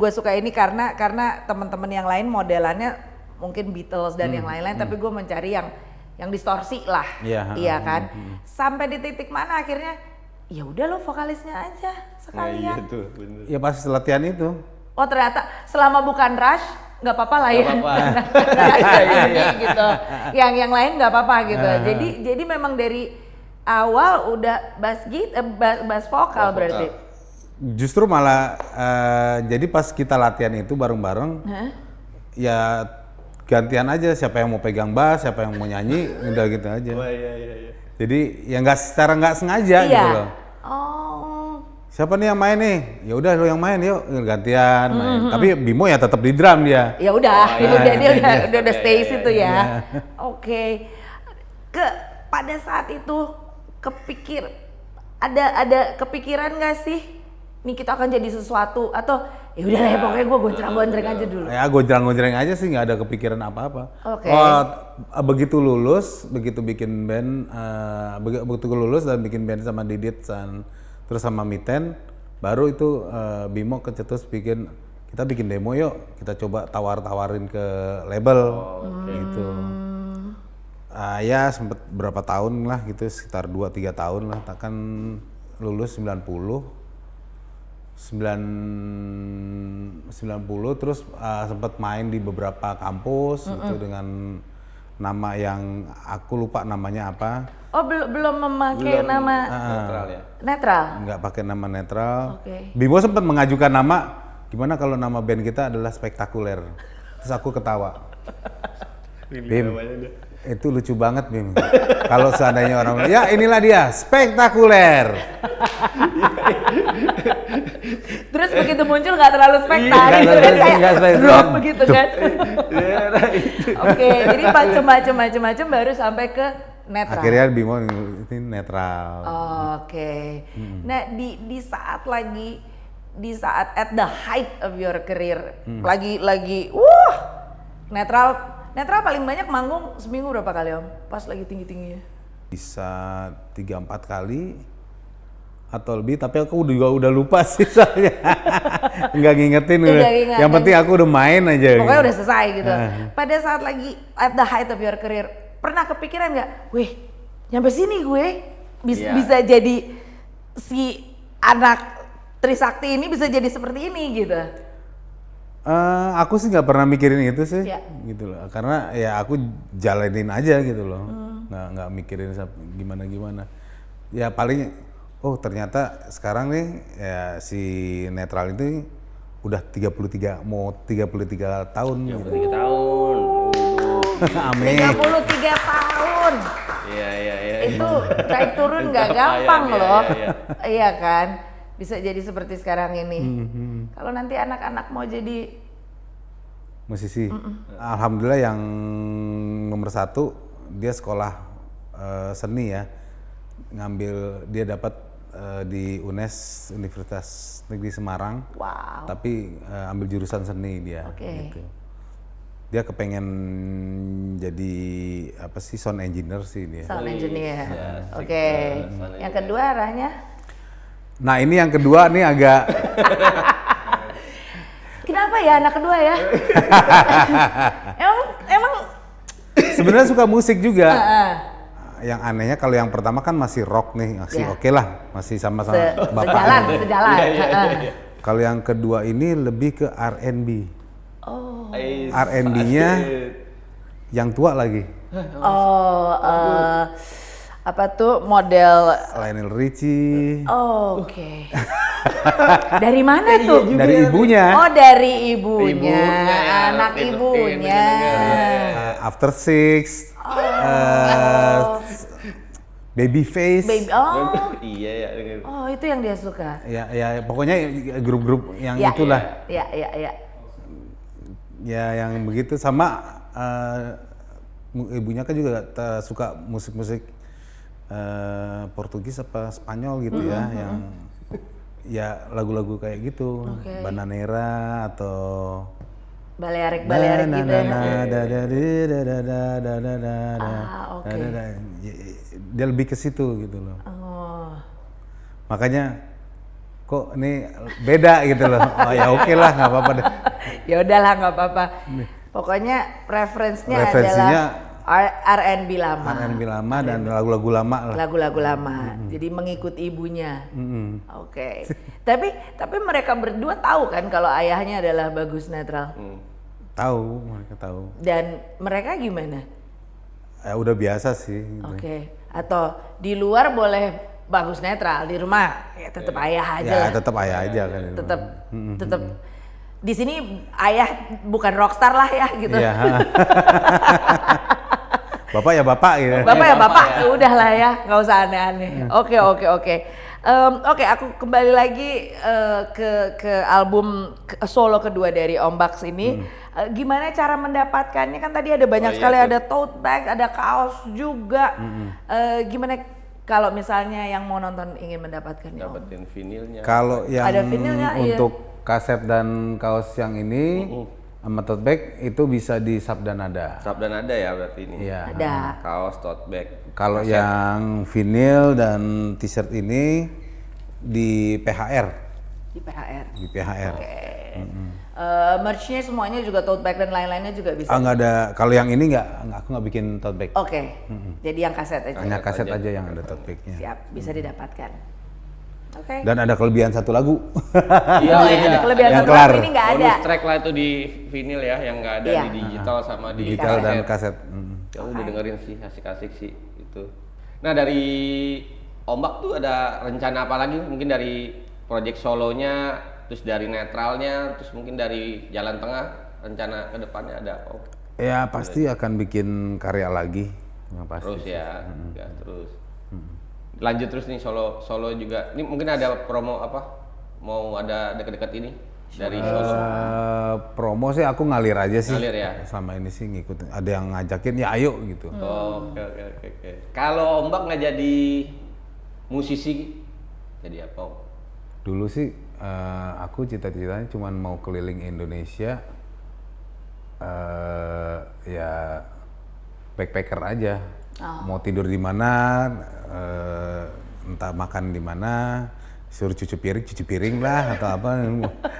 karena teman-teman yang lain modelannya mungkin Beatles dan yang lain-lain, tapi gue mencari yang distorsi lah, iya kan? Sampai di titik mana akhirnya, ya udah lo vokalisnya aja sekalian. Ya pas latihan itu. Oh ternyata selama bukan Rush nggak apa-apa lah ya. Gitu. Yang lain nggak apa-apa gitu. Jadi memang dari awal udah bass vokal berarti. Justru malah jadi pas kita latihan itu bareng-bareng, ya gantian aja siapa yang mau pegang bass, siapa yang mau nyanyi, udah gitu aja. Jadi ya secara nggak sengaja gitu loh. Siapa nih yang main nih? Ya udah lo yang main, yuk gantian main. Tapi Bimo ya tetap di drum dia. Ya udah, dia udah stay situ ya. Oke. Pada saat itu ada kepikiran nggak sih? Nih kita akan jadi sesuatu atau ya udah lah ya pokoknya gue gonjreng aja dulu. Ya gonjreng aja sih, nggak ada kepikiran apa-apa. Oke. Begitu lulus, begitu bikin band, begitu lulus dan bikin band sama Didit terus sama Miten, baru itu Bimo kecetus kita bikin demo yuk, kita coba tawarin ke label gitu. Ya sempet berapa tahun lah gitu, sekitar 2-3 tahun lah, kan lulus 90 terus sempat main di beberapa kampus itu dengan nama yang aku lupa namanya apa. Oh belum memakai nama netral ya? Netral? Nggak pakai nama netral. Okay. Bimo sempat mengajukan nama, gimana kalau nama band kita adalah Spektakuler. Terus aku ketawa. Bim, itu lucu banget Bim. Kalau seandainya orang bilang, ya inilah dia, Spektakuler. Terus begitu muncul nggak terlalu spektakuler gitu kan, kayak drop begitu kan. Oke, jadi macem-macem baru sampai ke netral. Akhirnya Bimo ini netral. Oke. Nah di saat at the height of your career, lagi netral paling banyak manggung seminggu berapa kali Om? Pas lagi tinggi-tingginya? Bisa 3-4 kali atau lebih, tapi aku udah lupa sih soalnya. Nggak ngingetin. Yang penting aku udah main aja. Pokoknya udah selesai gitu. Pada saat lagi at the height of your career, pernah kepikiran nggak, wih nyampe sini gue bisa jadi si anak Trisakti ini bisa jadi seperti ini gitu? Aku sih nggak pernah mikirin itu sih, gitu loh. Karena ya aku jalanin aja gitu loh, nggak mikirin gimana. Ya paling ternyata sekarang nih ya si netral itu udah 33 tahun. 33 tahun. Amin. 33 tahun. Iya. Itu naik turun nggak gampang loh. Iya kan? Bisa jadi seperti sekarang ini. Kalau nanti anak-anak mau jadi musisi, alhamdulillah yang nomor 1 dia sekolah seni ya, dia dapat di UNES Universitas Negeri Semarang. Wow. Tapi ambil jurusan seni dia. Oke. Gitu. dia kepengen jadi apa sih sound engineer sih dia. Sound engineer. Ya, Oke. Yang kedua arahnya? Nah ini yang kedua nih agak Kenapa ya anak kedua ya? emang sebenarnya suka musik juga. Heeh. Yang anehnya kalau yang pertama kan masih rock nih, masih Ya. oke lah, masih sama-sama bapak. sejalan. Iya. Kalau yang kedua ini lebih ke R&B. Oh. R&B-nya yang tua lagi. Oh, apa tuh model? Lionel Richie. Oh, oke. Dari mana tuh? Dari ibunya. Oh, dari ibunya, Ibunya ya, anak ibunya. After Six. Babyface. Oh, Iya ya. oh itu yang dia suka. Ya pokoknya grup-grup yang Ya, itulah. Ya. Ya yang begitu sama ibunya kan juga suka musik-musik Portugis apa Spanyol gitu ya, yang ya lagu-lagu kayak gitu, Oke. Bananera atau Balearic gitu ya. Oke. Dia lebih ke situ gitu loh. Oh. Makanya kok ini beda gitu loh. Oh ya oke lah, nggak apa-apa deh. Ya udahlah nggak apa-apa. Pokoknya referensinya Referensinya adalah R&B lama. R&B lama dan lagu-lagu lama lah. Lagu-lagu lama. Jadi mengikut ibunya. Mm-mm. Oke. Tapi mereka berdua tahu kan kalau ayahnya adalah Bagus Netral. Tahu, mereka tahu. Dan mereka gimana? Ya udah biasa sih. Gitu. Oke. Atau di luar boleh Bagus Netral, di rumah ya tetap ayah aja Ya lah. tetap ayah aja kan. Tetap di sini ayah bukan rockstar lah ya gitu. Iya. Bapak ya bapak gitu. Bapak ya bapak, ya udah lah ya, nggak usah aneh-aneh. Oke. Oke, aku kembali lagi ke album solo kedua dari Om Baks ini. Gimana cara mendapatkannya? Kan tadi ada banyak sekali, ada tote bag, ada kaos juga. Gimana kalau misalnya yang mau nonton ingin mendapatkannya? Om? Dapetin vinilnya. Kalau yang Ada vinilnya, iya. untuk kaset dan kaos yang ini sama tote bag itu bisa di Sabdanada. Sabdanada ya berarti ini. Iya. Ada. Kaos, tote bag. Kalau yang vinil dan t-shirt ini di PHR. Di PHR. Di PHR. Oke. Merch-nya semuanya juga tote bag dan lain-lainnya juga bisa. Nggak ada. Kalau yang ini aku nggak bikin tote bag. Oke. Jadi yang kaset aja. Hanya kaset aja yang ada tote bagnya. Siap, bisa didapatkan. Oke. Dan ada kelebihan satu lagu. Iya, Oh, ada kelebihan Yang satu kelar. lagu ini nggak ada. Bonus track lah itu di vinil ya, yang nggak ada Iya. di digital sama di Digital dan kaset. kaset. Ya udah dengerin sih, asik-asik sih itu. Nah dari Ombak tuh ada rencana apa lagi? Mungkin dari project solonya, terus dari netralnya, terus mungkin dari jalan tengah, rencana kedepannya ada apa? Om? Ya pasti akan bikin karya lagi. Yang pasti. Terus ya, ya terus. Lanjut terus nih solo juga. Ini mungkin ada promo apa? Mau ada deket-deket ini dari solo? Promo sih aku ngalir aja sih. Ngalir ya? Selama ini sih ngikutin. Ada yang ngajakin ya ayo gitu. Oke. Kalau Ombak nggak jadi musisi, jadi apa? Om? Dulu sih aku cita-citanya cuma mau keliling Indonesia, ya backpacker aja. Mau tidur di mana, entah makan di mana, suruh cuci piring lah atau apa.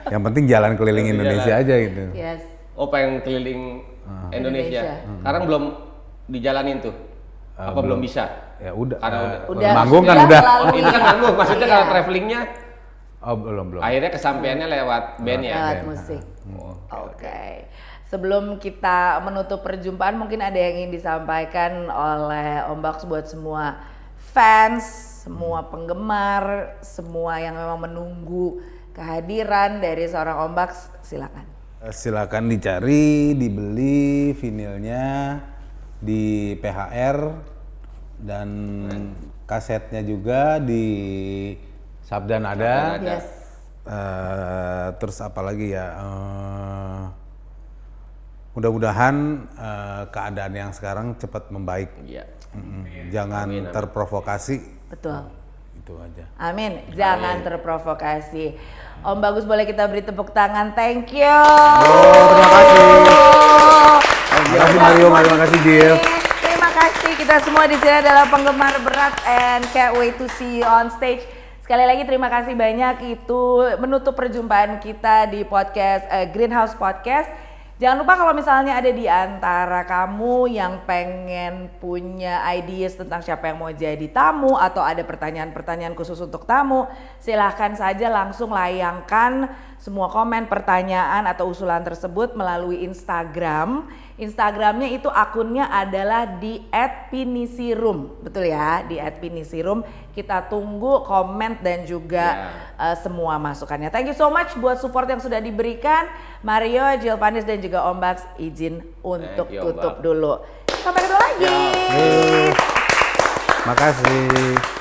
Yang penting jalan keliling Indonesia aja gitu. Yes. Oh pengen keliling Indonesia. Sekarang belum dijalanin tuh? Apa belum bisa? Ya udah. Udah. Manggung kan Udah udah. melalui. Oh ini kan manggung, maksudnya Iya. kalau travelingnya Oh belum. akhirnya kesampaiannya lewat band ya? Alat musik. Oke. Sebelum kita menutup perjumpaan, mungkin ada yang ingin disampaikan oleh Om Baks buat semua fans, semua penggemar, semua yang memang menunggu kehadiran dari seorang Om Baks, silakan. Silakan dicari, dibeli vinilnya di PHR dan kasetnya juga di Sabdanada. Yes. Terus apa lagi ya? Mudah-mudahan keadaan yang sekarang cepat membaik. Iya. Jangan terprovokasi. Betul. Itu aja. Amin. Jangan terprovokasi. Om Bagus boleh kita beri tepuk tangan. Thank you. Oh, terima kasih. Makasih Mario, makasih Jill. Terima kasih, kita semua di sini adalah penggemar berat and can't wait to see you on stage. Sekali lagi terima kasih banyak, itu menutup perjumpaan kita di podcast Greenhouse Podcast. Jangan lupa kalau misalnya ada di antara kamu yang pengen punya ideas tentang siapa yang mau jadi tamu atau ada pertanyaan-pertanyaan khusus untuk tamu, silahkan saja langsung layangkan semua komen, pertanyaan atau usulan tersebut melalui Instagram. Instagramnya itu akunnya adalah di @pinisirum, betul ya, di @pinisirum. Kita tunggu komen dan juga semua masukannya. Thank you so much buat support yang sudah diberikan. Mario, Jill Vanis dan juga Om Bax izin untuk tutup dulu. Sampai ketemu lagi. Makasih.